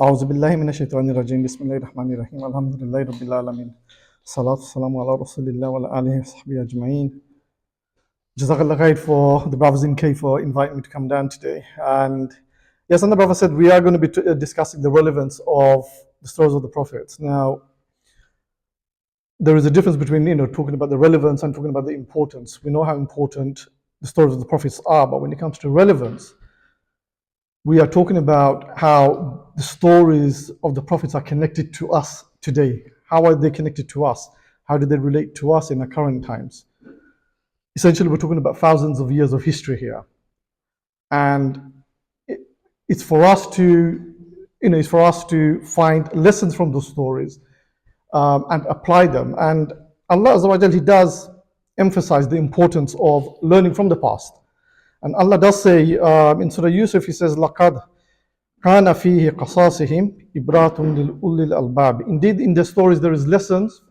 أعوذ بالله من الشيطان الرجيم بسم الله الرحمن الرحيم الحمد لله رب العالمين الصلاة والسلام على رسول الله وعلى آله وصحبه أجمعين. Jazakallah khair for the brothers in K for inviting me to come down today. And yes, and the brother said we are going to be discussing the relevance of the stories of the prophets. Now, there is a difference between talking about the relevance and talking about the importance. We know how important the stories of the prophets are, but when it comes to relevance, we are talking about how the stories of the prophets are connected to us today. How are they connected to us? How do they relate to us in our current times? Essentially, we're talking about thousands of years of history here, and it's for us to, it's for us to find lessons from those stories and apply them. And Allah Azza wa Jal, He does emphasize the importance of learning from the past. And Allah does say in Surah Yusuf, He says, لَقَدْ كَانَ فِيهِ قَصَاصِهِمْ إِبْرَاتٌ لِلْأُولِي الْأَلْبَابِ. Indeed, in the stories there is lessons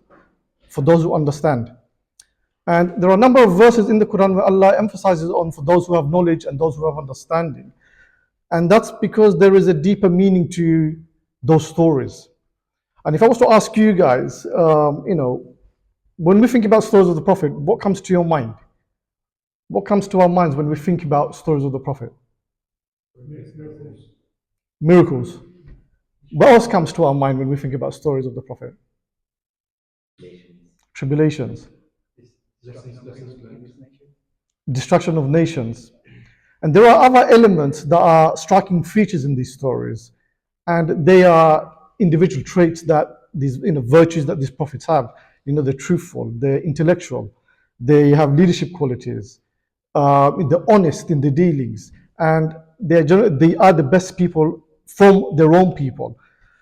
for those who understand. And there are a number of verses in the Quran where Allah emphasizes on for those who have knowledge and those who have understanding. And that's because there is a deeper meaning to those stories. And if I was to ask you guys, when we think about stories of the Prophet, what comes to your mind? What comes to our minds when we think about stories of the Prophet? Miracles. What else comes to our mind when we think about stories of the Prophet? Tribulations. Destruction of nations. And there are other elements that are striking features in these stories. And they are individual traits that these virtues that these prophets have. They're truthful, they're intellectual, they have leadership qualities, they're honest in their dealings, and they are the best people from their own people.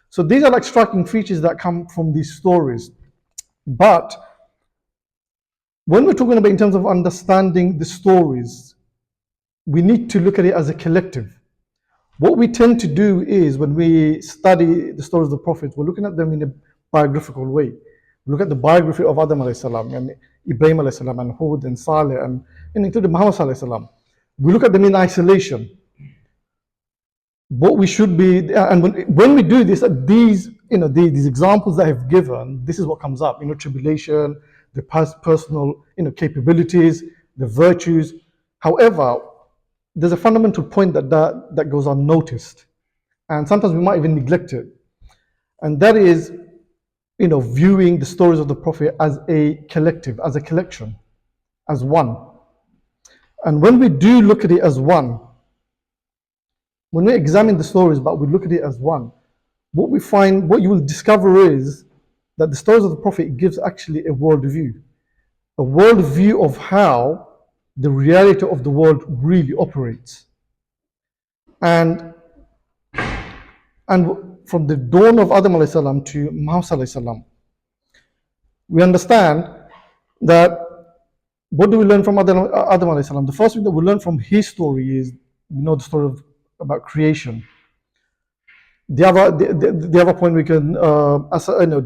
So these are like striking features that come from these stories. But when we're talking about in terms of understanding the stories, we need to look at it as a collective. What we tend to do is when we study the stories of the prophets, we're looking at them in a biographical way. We look at the biography of Adam alayhi salam and Ibrahim alayhi salam and Hud and Saleh and including Muhammad alayhi salam. We look at them in isolation. What we should be, and when we do this, these examples that I've given, this is what comes up. Tribulation, the personal, capabilities, the virtues. However, there's a fundamental point that goes unnoticed, and sometimes we might even neglect it, and that is, viewing the stories of the Prophet as a collective, as a collection, as one. And when we do look at it as one, when we examine the stories, but we look at it as one, what you will discover is that the stories of the Prophet gives actually a worldview of how the reality of the world really operates. And from the dawn of Adam alayhi salam to Muhammad alayhi salam, we understand that what do we learn from Adam alayhi salam? The first thing that we learn from his story is, the story about creation. The other point we can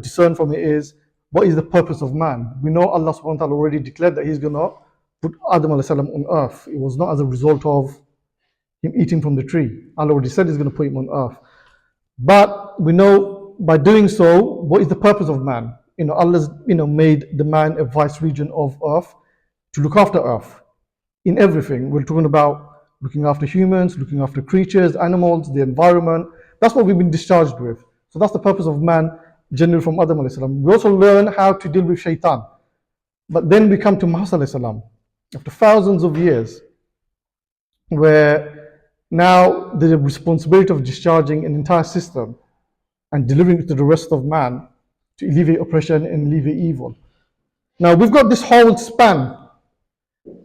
discern from it is, what is the purpose of man? We know Allah subhanahu wa ta'ala already declared that He's going to put Adam alayhi salam on earth. It was not as a result of him eating from the tree. Allah already said He's going to put him on earth. But we know by doing so, what is the purpose of man? Allah's made the man a vice regent of earth to look after earth in everything. We're talking about looking after humans, looking after creatures, animals, the environment. That's what we've been discharged with. So that's the purpose of man, generally from Adam alayhi salam. We also learn how to deal with shaitan. But then we come to Muhammad alayhi salam, after thousands of years, where now the responsibility of discharging an entire system and delivering it to the rest of man to alleviate oppression and alleviate evil. Now we've got this whole span,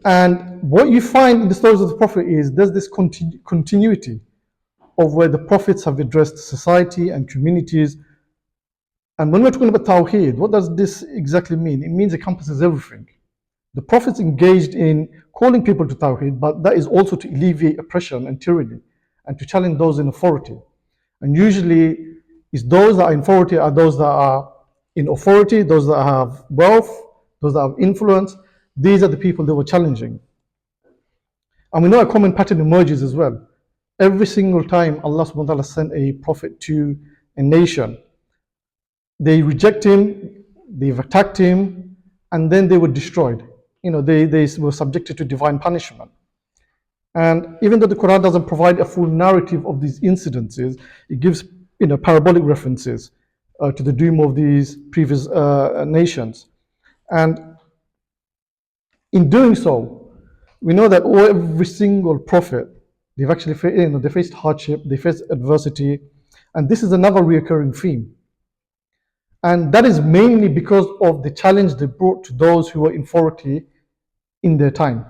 and what you find in the stories of the Prophet is there's this continuity of where the prophets have addressed society and communities. And when we're talking about Tawheed, what does this exactly mean? It means it encompasses everything. The prophets engaged in calling people to Tawheed, but that is also to alleviate oppression and tyranny and to challenge those in authority. And usually, it's those that are in authority are those that are in authority, those that have wealth, those that have influence. These are the people they were challenging. And we know a common pattern emerges as well. Every single time Allah subhanahu wa ta'ala sent a prophet to a nation, they reject him, they've attacked him, and then they were destroyed. They were subjected to divine punishment. And even though the Quran doesn't provide a full narrative of these incidences, it gives parabolic references to the doom of these previous nations. And in doing so, we know that every single prophet, they've actually they faced hardship, they faced adversity, and this is another recurring theme. And that is mainly because of the challenge they brought to those who were in authority in their time.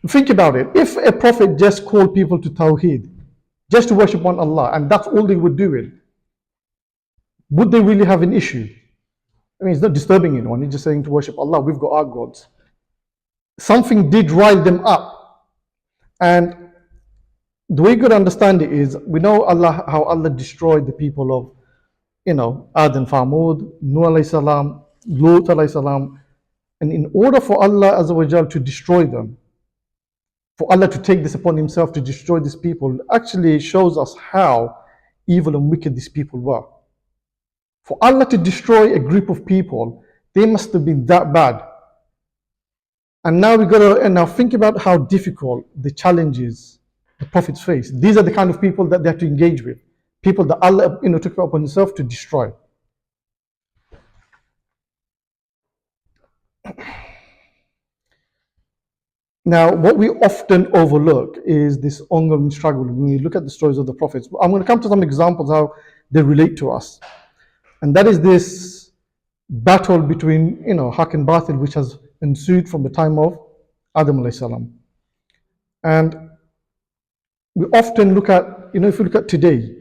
Think about it. If a prophet just called people to Tawheed, just to worship one Allah, and that's all they were doing, would they really have an issue? I mean, it's not disturbing anyone. He's just saying to worship Allah. We've got our gods. Something did rile them up. And the way you could understand it is, we know how Allah destroyed the people of, Ad and Thamud, Nuh alayhi salam, Lut alayhi salam. And in order for Allah Azza wa Jal to destroy them, for Allah to take this upon himself to destroy these people, actually shows us how evil and wicked these people were. For Allah to destroy a group of people, they must have been that bad. And now now think about how difficult the challenges the prophets face. These are the kind of people that they have to engage with. People that Allah took it upon himself to destroy. Now, what we often overlook is this ongoing struggle when we look at the stories of the prophets. I'm going to come to some examples how they relate to us. And that is this battle between, Haq and Batil, which has ensued from the time of Adam alayhi salam. And we often look at, if you look at today,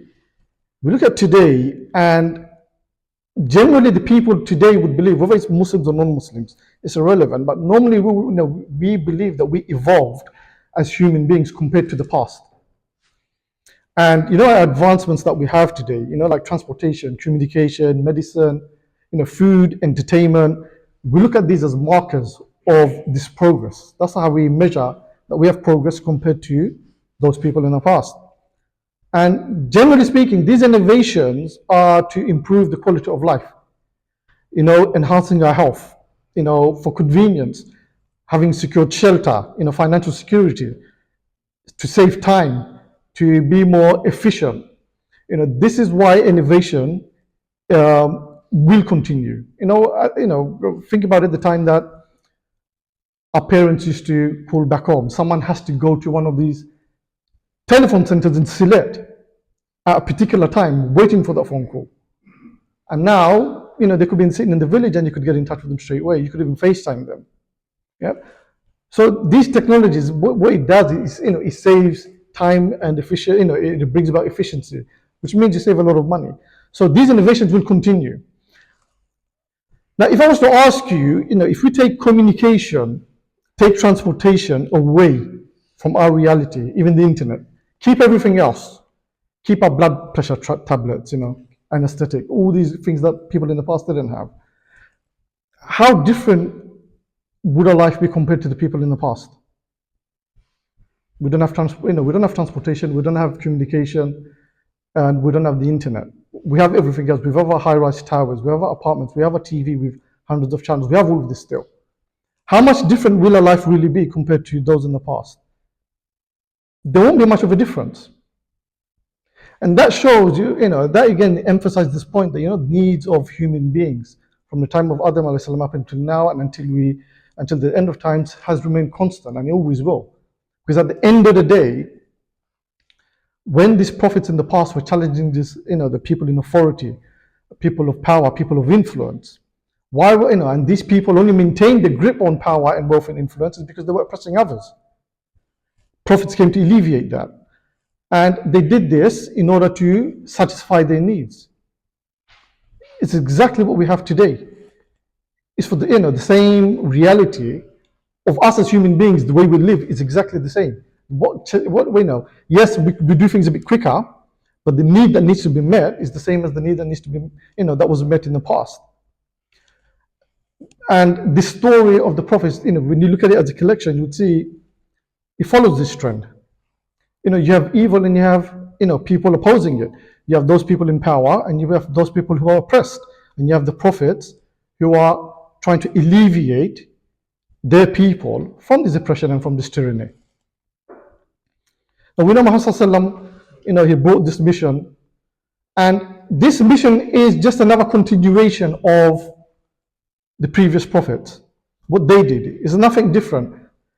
and generally the people today would believe, whether it's Muslims or non-Muslims, it's irrelevant, but normally we believe that we evolved as human beings compared to the past. And our advancements that we have today, like transportation, communication, medicine, food, entertainment, we look at these as markers of this progress. That's how we measure that we have progress compared to those people in the past. And generally speaking, these innovations are to improve the quality of life, enhancing our health, for convenience, having secured shelter, financial security, to save time, to be more efficient. This is why innovation will continue. Think about it, the time that our parents used to call back home. Someone has to go to one of these telephone centers in Sylhet at a particular time, waiting for that phone call. And now, they could be sitting in the village and you could get in touch with them straight away. You could even FaceTime them. Yeah. So these technologies, what it does is, it saves time and efficiency. It brings about efficiency, which means you save a lot of money. So these innovations will continue. Now, if I was to ask you, if we take communication, take transportation away from our reality, even the internet, keep everything else, keep our blood pressure tablets, anesthetic, all these things that people in the past didn't have. How different would our life be compared to the people in the past? We don't have we don't have transportation, we don't have communication, and we don't have the internet. We have everything else. We have our high-rise towers, we have our apartments, we have a TV with hundreds of channels. We have all of this still. How much different will our life really be compared to those in the past? There won't be much of a difference. And that shows that again emphasizes this point that needs of human beings from the time of Adam alayhi salam up until now and until the end of times has remained constant, and it always will. Because at the end of the day, when these prophets in the past were challenging this, the people in authority, people of power, people of influence, why were and these people only maintained the grip on power and wealth and influence is because they were oppressing others. Prophets came to alleviate that. And they did this in order to satisfy their needs. It's exactly what we have today. It's for the same reality of us as human beings. The way we live is exactly the same. What we know, yes, we do things a bit quicker, but the need that needs to be met is the same as the need that needs to be, that was met in the past. And the story of the prophets, when you look at it as a collection, you would see it follows this trend. You have evil and you have, people opposing it. You have those people in power and you have those people who are oppressed. And you have the prophets who are trying to alleviate their people from this oppression and from this tyranny. Now we know Muhammad Sallallahu Alaihi Wasallam, he brought this mission, and this mission is just another continuation of the previous prophets. What they did is nothing different.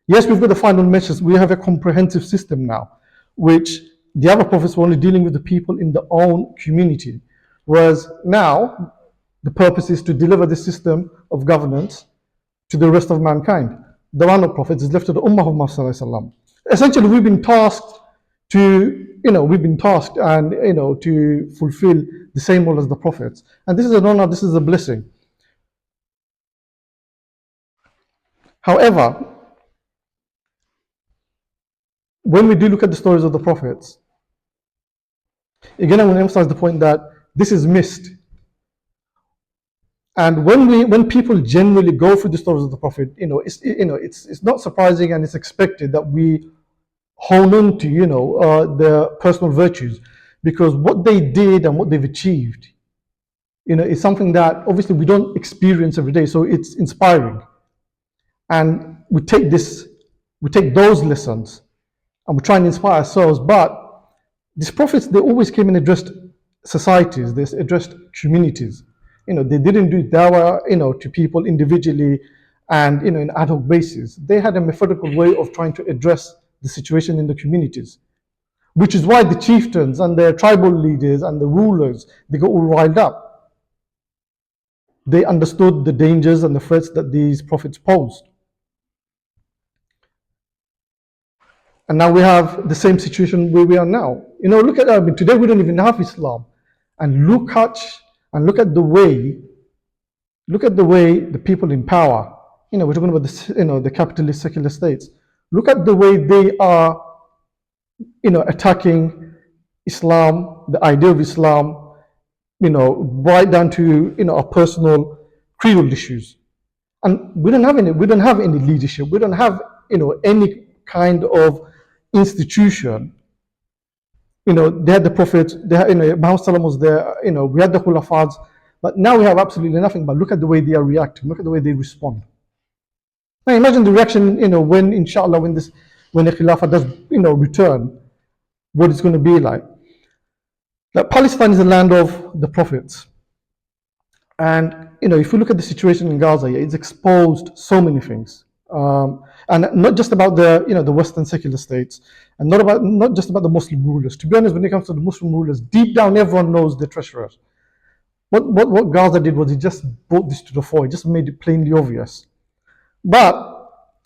Yes, we've got the final message. We have a comprehensive system now, which the other prophets were only dealing with the people in their own community. Whereas now, the purpose is to deliver the system of governance to the rest of mankind. The one of prophets is left to the Ummah of Muhammad. Essentially, we've been tasked and to fulfill the same role as the prophets. And this is an honor, this is a blessing. However, when we do look at the stories of the prophets, again, I want to emphasize the point that this is missed. And when people generally go through the stories of the prophet, it's not surprising and it's expected that we hone on to their personal virtues, because what they did and what they've achieved, is something that obviously we don't experience every day. So it's inspiring, and we take those lessons and we try and inspire ourselves. But these prophets, they always came and addressed societies, they addressed communities. They didn't do dawah, to people individually and in an ad hoc basis. They had a methodical way of trying to address the situation in the communities, which is why the chieftains and the tribal leaders and the rulers, they got all riled up. They understood the dangers and the threats that these prophets posed. And now we have the same situation where we are now. Look at today we don't even have Islam, and look at the way the people in power, we're talking about the capitalist secular states. Look at the way they are, attacking Islam, the idea of Islam, right down to our personal creedal issues. And we don't have any leadership. We don't have any kind of institution. They had the prophets, Muhammad was there, we had the Khulafas, but now we have absolutely nothing. But look at the way they are reacting, look at the way they respond. Now imagine the reaction, when inshallah, when the Khilafah does, return, what it's going to be like. That Palestine is the land of the prophets. And, if you look at the situation in Gaza, it's exposed so many things. And not just about the Western secular states, and not just about the Muslim rulers. To be honest, when it comes to the Muslim rulers, deep down everyone knows the treasurers. What Gaza did was he just brought this to the fore. He just made it plainly obvious. But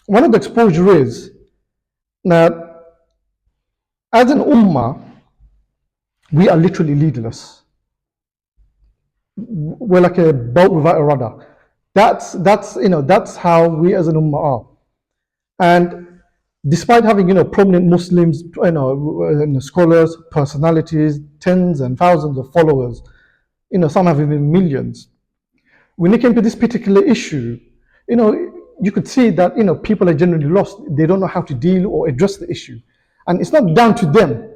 one of the exposure is that as an ummah, we are literally leaderless. We're like a boat without a rudder. That's how we as an ummah are. And despite having prominent Muslims, scholars, personalities, tens and thousands of followers, some have even millions. When it came to this particular issue, you could see that people are generally lost. They don't know how to deal or address the issue, and it's not down to them.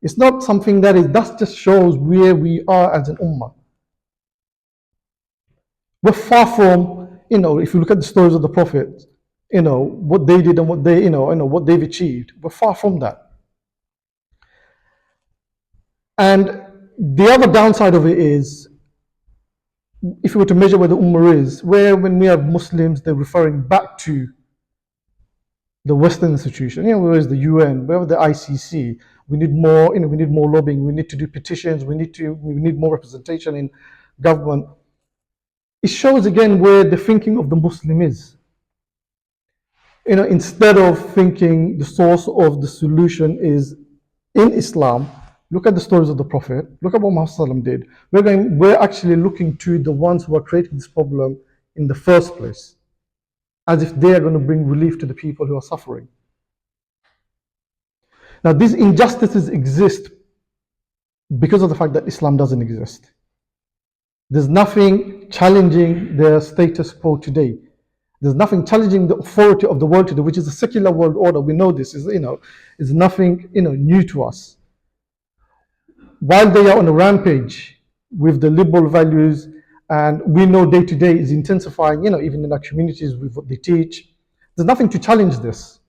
It's not something that just shows where we are as an ummah. We're far from, if you look at the stories of the Prophet, what they did and what they, what they've achieved. We're far from that. And the other downside of it is, if you were to measure where the ummah is, when we have Muslims, they're referring back to the Western institution. Where is the UN? Where is the ICC? We need more. We need more lobbying. We need to do petitions. We need more representation in government. It shows again where the thinking of the Muslim is. Instead of thinking the source of the solution is in Islam, look at the stories of the Prophet. Look at what Muhammad did. We're actually looking to the ones who are creating this problem in the first place, as if they are going to bring relief to the people who are suffering. Now, these injustices exist because of the fact that Islam doesn't exist. There's nothing challenging their status quo today. There's nothing challenging the authority of the world today, which is a secular world order. We know this is nothing new to us. While they are on a rampage with the liberal values, and we know day to day is intensifying, even in our communities with what they teach, there's nothing to challenge this.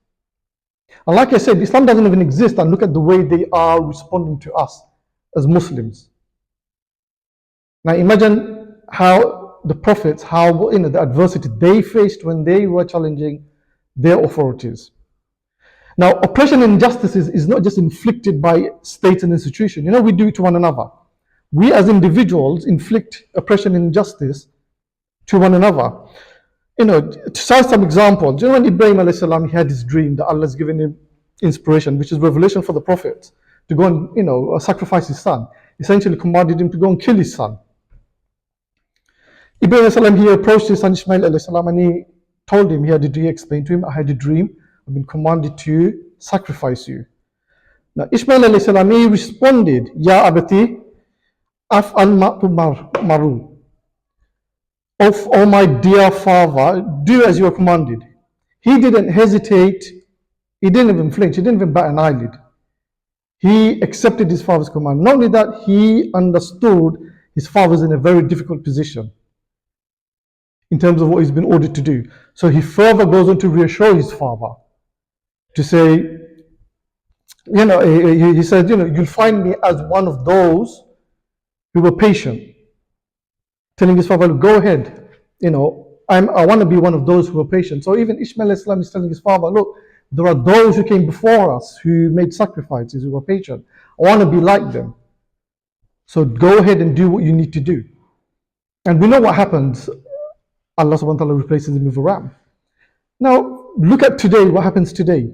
And like I said, Islam doesn't even exist, and look at the way they are responding to us as Muslims. Now imagine how the prophets, how the adversity they faced when they were challenging their authorities. Now, oppression and injustices is not just inflicted by states and institutions. We do it to one another. We as individuals inflict oppression and injustice to one another. To cite some examples, when Ibrahim alayhi salam, he had his dream that Allah has given him inspiration, which is revelation for the prophet, to go and sacrifice his son. Essentially commanded him to go and kill his son. Ibrahim alayhi salam, he approached his son Ismail alayhi salam, and he told him, he explained to him, I had a dream, I've been commanded to sacrifice you. Now Ismail alayhi salam, he responded, Ya abati, af'al ma tu'maru. Oh my dear father, do as you are commanded. He didn't hesitate, he didn't even flinch, he didn't even bat an eyelid. He accepted his father's command. Not only that, he understood his father's in a very difficult position in terms of what he's been ordered to do. So he further goes on to reassure his father, to say, he said, you'll find me as one of those who were patient. Telling his father, go ahead, I want to be one of those who are patient. So even Ishmael Islam is telling his father, look, there are those who came before us who made sacrifices, who were patient. I want to be like them. So go ahead and do what you need to do. And we know what happens. Allah subhanahu wa ta'ala replaces him with a ram. Now, look at today, what happens today.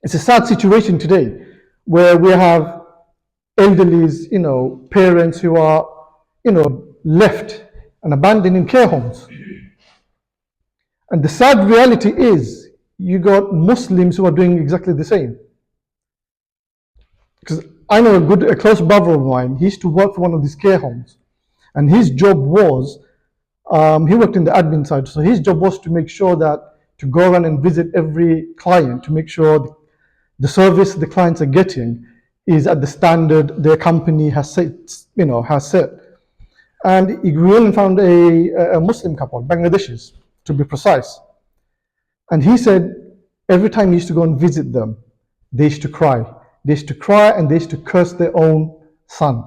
It's a sad situation today where we have elderlies, parents who are, left and abandoned in care homes. And the sad reality is, you got Muslims who are doing exactly the same. Because I know a close brother of mine, he used to work for one of these care homes. And his job was, he worked in the admin side, so his job was to make sure to go around and visit every client to make sure the service the clients are getting is at the standard their company has set. And he went and found a Muslim couple, Bangladeshis to be precise. And he said every time he used to go and visit them, they used to cry. They used to cry and they used to curse their own son.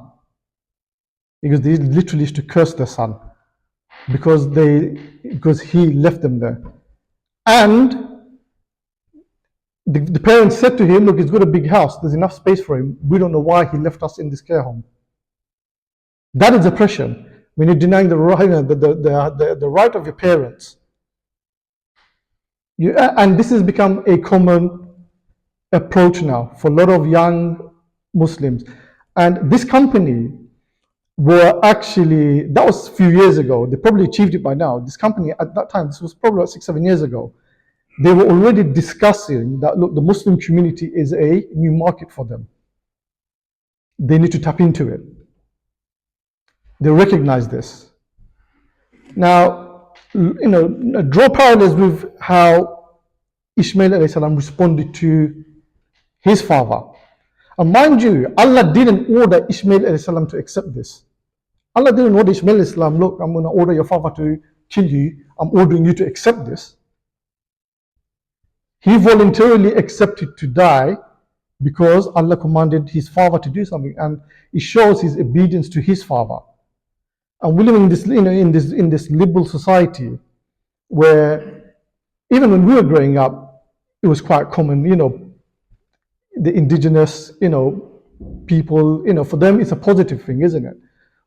Because they literally used to curse their son because he left them there. And the parents said to him, look, he's got a big house, there's enough space for him. We don't know why he left us in this care home. That is oppression. When you're denying the right of your parents. And this has become a common approach now for a lot of young Muslims. And this company that was a few years ago, they probably achieved it by now. This company at that time, this was probably about 6-7 years ago, they were already discussing that, look, the Muslim community is a new market for them. They need to tap into it. They recognize this. Now, draw parallels with how Ishmael alayhi salam responded to his father. And mind you, Allah didn't order Ishmael alayhi salam to accept this. Allah didn't order Ishmael alayhi salam, look, I'm going to order your father to kill you. I'm ordering you to accept this. He voluntarily accepted to die because Allah commanded his father to do something, and it shows his obedience to his father. And we live in this, in this liberal society where even when we were growing up, it was quite common, the indigenous, people, for them it's a positive thing, isn't it?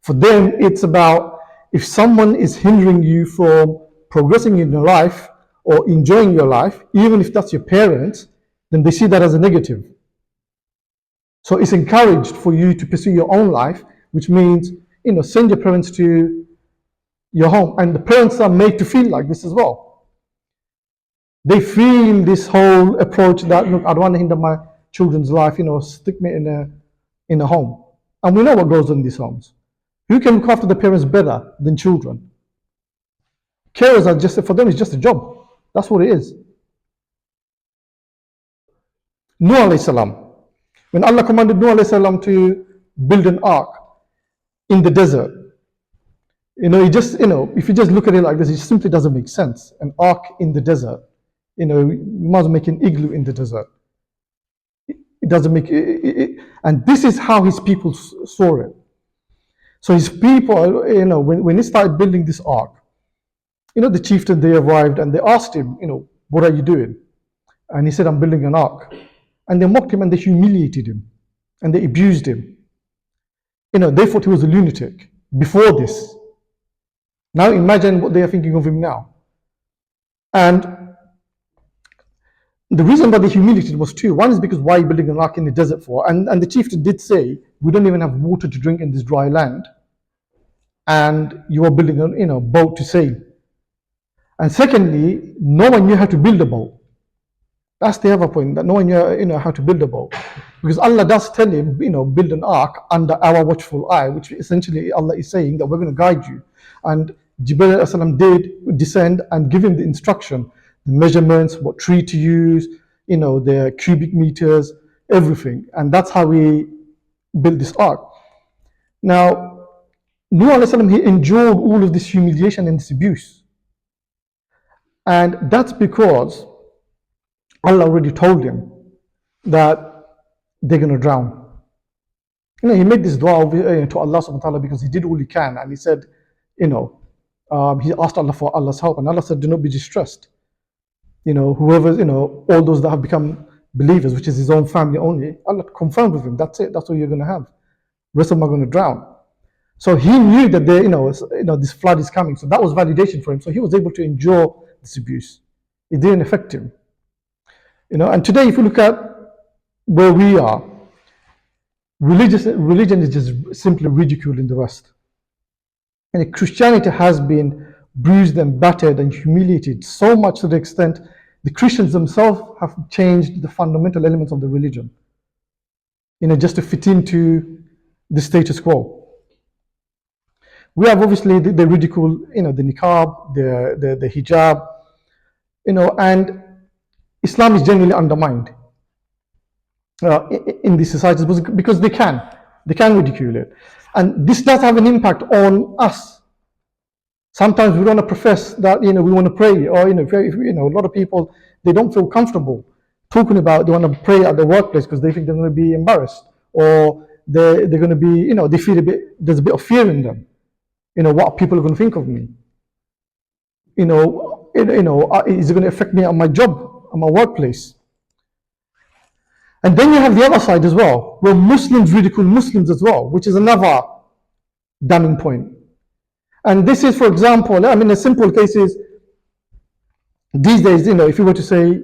For them, it's about if someone is hindering you from progressing in your life or enjoying your life, even if that's your parents, then they see that as a negative. So it's encouraged for you to pursue your own life, which means, send your parents to your home. And the parents are made to feel like this as well. They feel this whole approach that, look, I don't want to hinder my children's life, stick me in a home. And we know what goes on in these homes. Who can look after the parents better than children? Carers are just, for them, it's just a job. That's what it is. Nuh alayhi salam. When Allah commanded Nuh alayhi salam to build an ark in the desert, if you just look at it like this, it simply doesn't make sense. An ark in the desert, you might as well make an igloo in the desert. It doesn't make it, and this is how his people saw it. So his people, when he started building this ark, the chieftain, they arrived and they asked him, what are you doing? And he said, I'm building an ark. And they mocked him and they humiliated him and they abused him. They thought he was a lunatic before this. Now imagine what they are thinking of him now. And the reason that they humiliated was two. One is because why are you building an ark in the desert for? And the chieftain did say, we don't even have water to drink in this dry land. And you are building a boat to sail. And secondly, no one knew how to build a boat. That's the other point, that no one knew how to build a boat. Because Allah does tell him, build an ark under our watchful eye, which essentially Allah is saying that we're going to guide you. And Jibreel did descend and give him the instruction, the measurements, what tree to use, the cubic meters, everything. And that's how we built this ark. Now, Nuh alayhi salam, he endured all of this humiliation and this abuse. And that's because Allah already told him that they're going to drown. He made this dua to Allah subhanahu wa ta'ala because he did all he can. And he said, he asked Allah for Allah's help. And Allah said, do not be distressed. Whoever, all those that have become believers, which is his own family only, Allah confirmed with him. That's it. That's what you're going to have. The rest of them are going to drown. So he knew that this flood is coming. So that was validation for him. So he was able to endure this abuse. It didn't affect him. And today, if you look at where we are, religion is just simply ridiculed in the West. And Christianity has been bruised and battered and humiliated so much to the extent the Christians themselves have changed the fundamental elements of the religion, just to fit into the status quo. We have obviously the ridicule, the niqab, the hijab, and Islam is generally undermined in these societies because they can ridicule it, and this does have an impact on us. Sometimes we want to profess that we want to pray, or a lot of people, they don't feel comfortable talking about they want to pray at the workplace because they think they're going to be embarrassed, or they're going to be they feel there's a bit of fear in them. What people are going to think of me. Is it going to affect me on my job? My workplace. And then you have the other side as well, where Muslims ridicule Muslims as well, which is another damning point. And this is, for example, a simple case is these days, if you were to say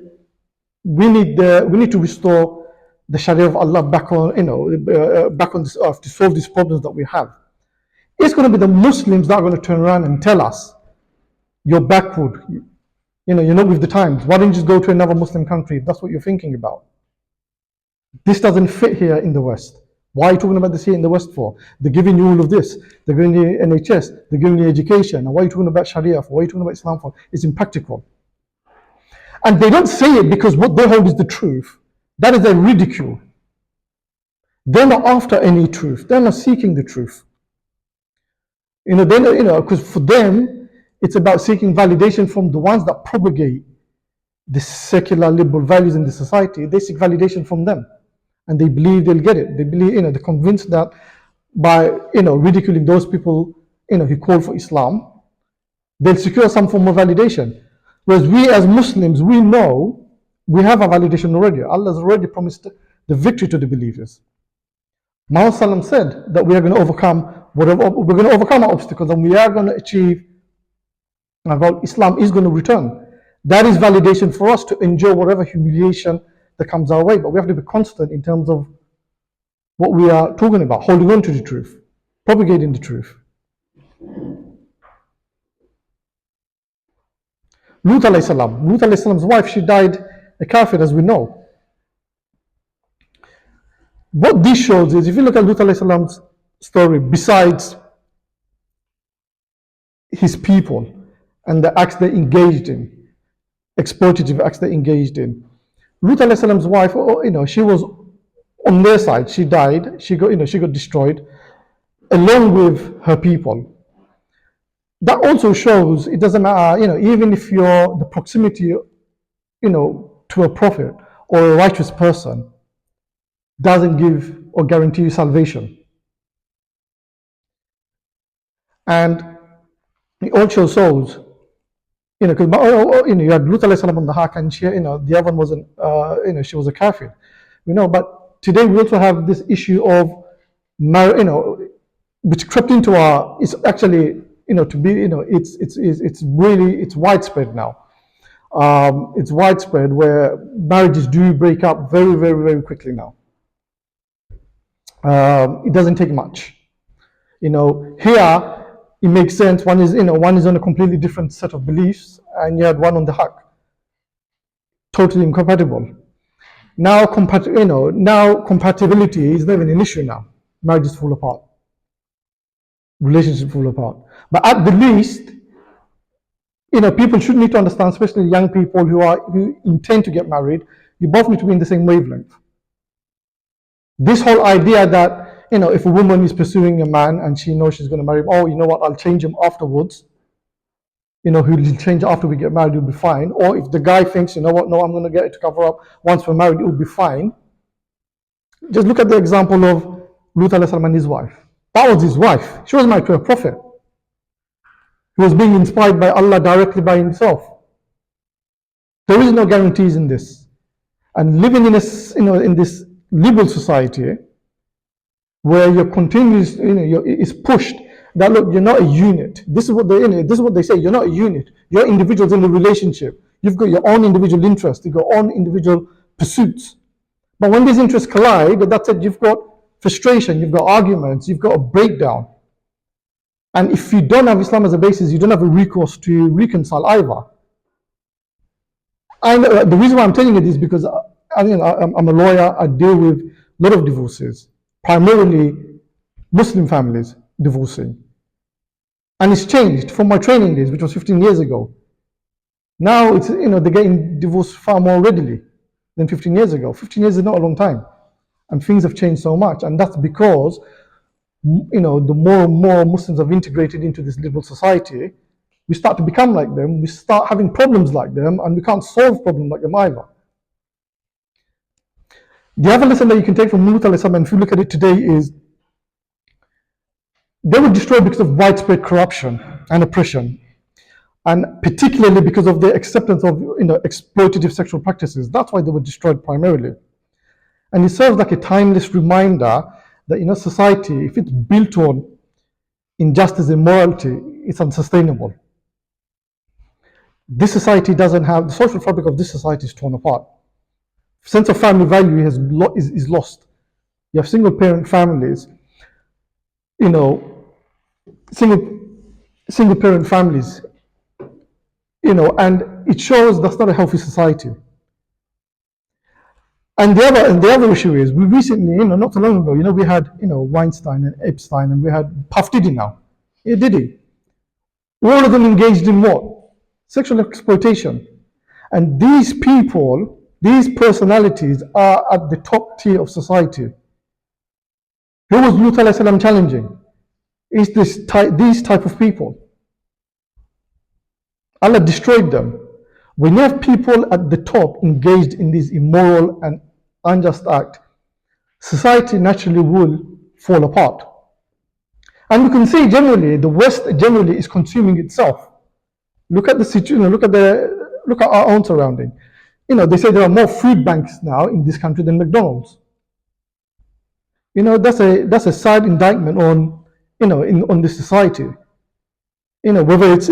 we need to restore the Sharia of Allah back on this earth to solve these problems that we have, it's going to be the Muslims that are going to turn around and tell us you're backward. You're not with the times. Why don't you just go to another Muslim country if that's what you're thinking about? This doesn't fit here in the West. Why are you talking about this here in the West for? They're giving you all of this. They're giving you NHS. They're giving you education. And why are you talking about Sharia for? Why are you talking about Islam for? It's impractical. And they don't say it because what they hold is the truth. That is a ridicule. They're not after any truth. They're not seeking the truth. Because for them, it's about seeking validation from the ones that propagate the secular liberal values in the society. They seek validation from them, and they believe they'll get it. They believe, they're convinced that by, ridiculing those people, who call for Islam, they'll secure some form of validation. Whereas we as Muslims, we know we have a validation already. Allah has already promised the victory to the believers. Muhammad said that we are going to overcome we're going to overcome our obstacles, and we are going to achieve our goal. Islam is going to return. That is validation for us to endure whatever humiliation that comes our way. But we have to be constant in terms of what we are talking about, holding on to the truth, propagating the truth. Lut alayhi salam. Lut alayhi salam's wife, she died a kafir, as we know. What this shows is, if you look at Lut alayhi salam's story, besides his people and the acts they engaged in, exploitative acts they engaged in. Lut alayhi salam's wife, she was on their side. She died. She got destroyed along with her people. That also shows it doesn't matter, even if you're the proximity, to a prophet or a righteous person doesn't give or guarantee you salvation. And it also shows, because you had Lut alayhi salam on the haq, and she, the other one wasn't, she was a kafir, But today we also have this issue of, which crept into our. It's actually, to be, it's widespread now. It's widespread where marriages do break up very, very, very quickly now. It doesn't take much. Here it makes sense. One is on a completely different set of beliefs, and you had one on the haq. Totally incompatible. Now, compatibility is not even an issue now. Marriages fall apart. Relationships fall apart. But at the least, people should need to understand, especially young people who intend to get married, you both need to be in the same wavelength. This whole idea that, if a woman is pursuing a man and she knows she's going to marry him, oh, you know what, I'll change him afterwards. He'll change after we get married, he'll be fine. Or if the guy thinks, you know what, no, I'm going to get it to cover up once we're married, it'll be fine. Just look at the example of Lut alayhi salam and his wife. That was his wife. She was married to a prophet. He was being inspired by Allah directly by himself. There is no guarantees in this. And living in this liberal society where you're continuous, it's pushed that look, you're not a unit. This is what they say. You're not a unit. You're individuals in a relationship. You've got your own individual interests. You've got your own individual pursuits. But when these interests collide, that's it. You've got frustration. You've got arguments. You've got a breakdown. And if you don't have Islam as a basis, you don't have a recourse to reconcile either. And the reason why I'm telling you this is because I'm a lawyer. I deal with a lot of divorces, primarily Muslim families divorcing. And it's changed from my training days, which was 15 years ago. Now it's, they're getting divorced far more readily than 15 years ago. 15 years is not a long time. And things have changed so much. And that's because, the more and more Muslims have integrated into this liberal society, we start to become like them, we start having problems like them, and we can't solve problems like them either. The other lesson that you can take from Lut alayhi salam, and if you look at it today, is they were destroyed because of widespread corruption and oppression, and particularly because of their acceptance of exploitative sexual practices. That's why they were destroyed primarily. And it serves like a timeless reminder that society, if it's built on injustice and immorality, it's unsustainable. This society doesn't have, the social fabric of this society is torn apart. Sense of family value is lost. You have single parent families, single parent families, and it shows that's not a healthy society. And the other issue is, we recently, not so long ago, we had, Weinstein and Epstein, and we had Puff Diddy now. Diddy. All of them engaged in what? Sexual exploitation. And these people, these personalities are at the top tier of society. Who was Lut alayhi salam challenging? Is these type of people. Allah destroyed them. When you have people at the top engaged in this immoral and unjust act, society naturally will fall apart. And we can see generally, the West generally is consuming itself. Look at the situation. Look at our own surrounding. They say there are more food banks now in this country than McDonald's. That's a sad indictment on on this society. Whether it's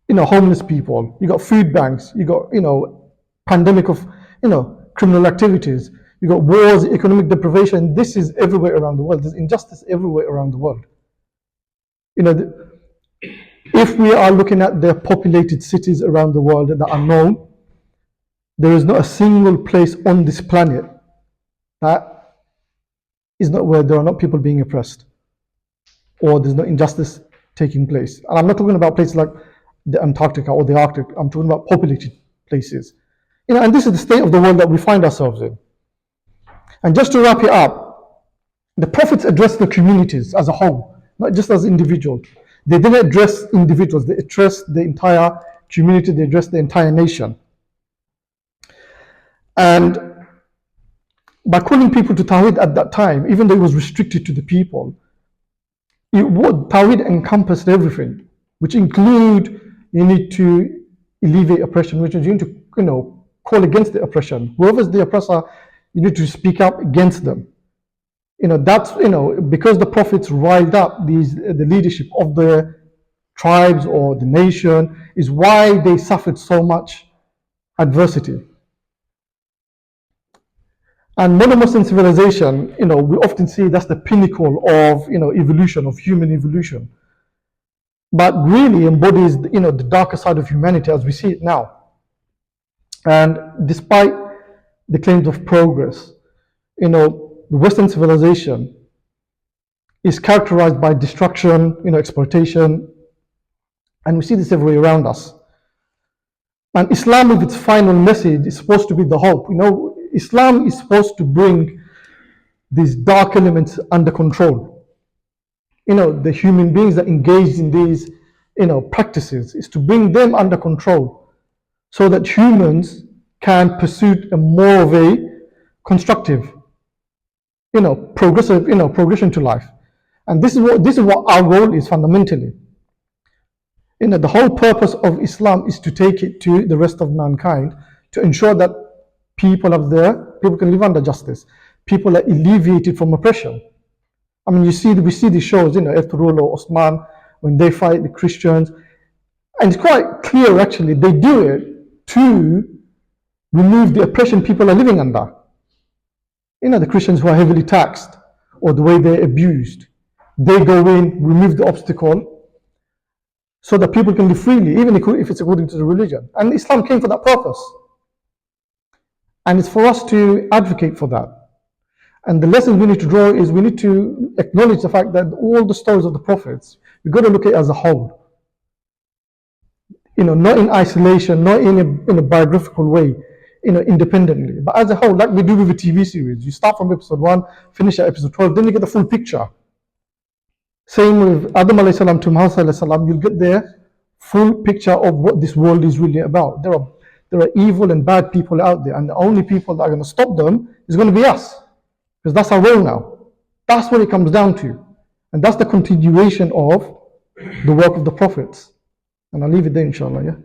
homeless people, you got food banks, you got pandemic of criminal activities, you got wars, economic deprivation. This is everywhere around the world. There's injustice everywhere around the world. If we are looking at the populated cities around the world that are known, there is not a single place on this planet that is not where there are not people being oppressed, or there's no injustice taking place. And I'm not talking about places like the Antarctica or the Arctic. I'm talking about populated places. And this is the state of the world that we find ourselves in. And just to wrap it up, the prophets addressed the communities as a whole, not just as individuals. They didn't address individuals, they addressed the entire community, they addressed the entire nation. And by calling people to Tawhid at that time, even though it was restricted to the people, Tawhid encompassed everything, which include you need to alleviate oppression, which is you need to call against the oppression. Whoever's the oppressor, you need to speak up against them. That's because the prophets riled up the leadership of the tribes or the nation, is why they suffered so much adversity. And modern Muslim civilization, we often see that's the pinnacle of evolution, of human evolution, but really embodies the darker side of humanity as we see it now. And despite the claims of progress, the Western civilization is characterized by destruction, exploitation, and we see this everywhere around us. And Islam, with its final message, is supposed to be the hope. Islam is supposed to bring these dark elements under control. The human beings that engage in these, practices, is to bring them under control so that humans can pursue a more of a constructive, progression to life. And this is what our goal is fundamentally. The whole purpose of Islam is to take it to the rest of mankind, to ensure that people can live under justice. People are alleviated from oppression. I mean, we see these shows, Ertugrul or Osman, when they fight the Christians. And it's quite clear, actually, they do it to remove the oppression people are living under. The Christians who are heavily taxed, or the way they're abused. They go in, remove the obstacle, so that people can live freely, even if it's according to the religion. And Islam came for that purpose. And it's for us to advocate for that. And the lesson we need to draw is we need to acknowledge the fact that all the stories of the prophets, we've got to look at it as a whole. Not in isolation, not in a biographical way, independently, but as a whole, like we do with a TV series. You start from episode 1, finish at episode 12, then you get the full picture. Same with Adam alayhi salam to Muhammad alayhi salam, you'll get the full picture of what this world is really about. There are evil and bad people out there, and the only people that are going to stop them is going to be us, because that's our role now. That's what it comes down to, and that's the continuation of the work of the prophets. And I'll leave it there, inshallah. Yeah.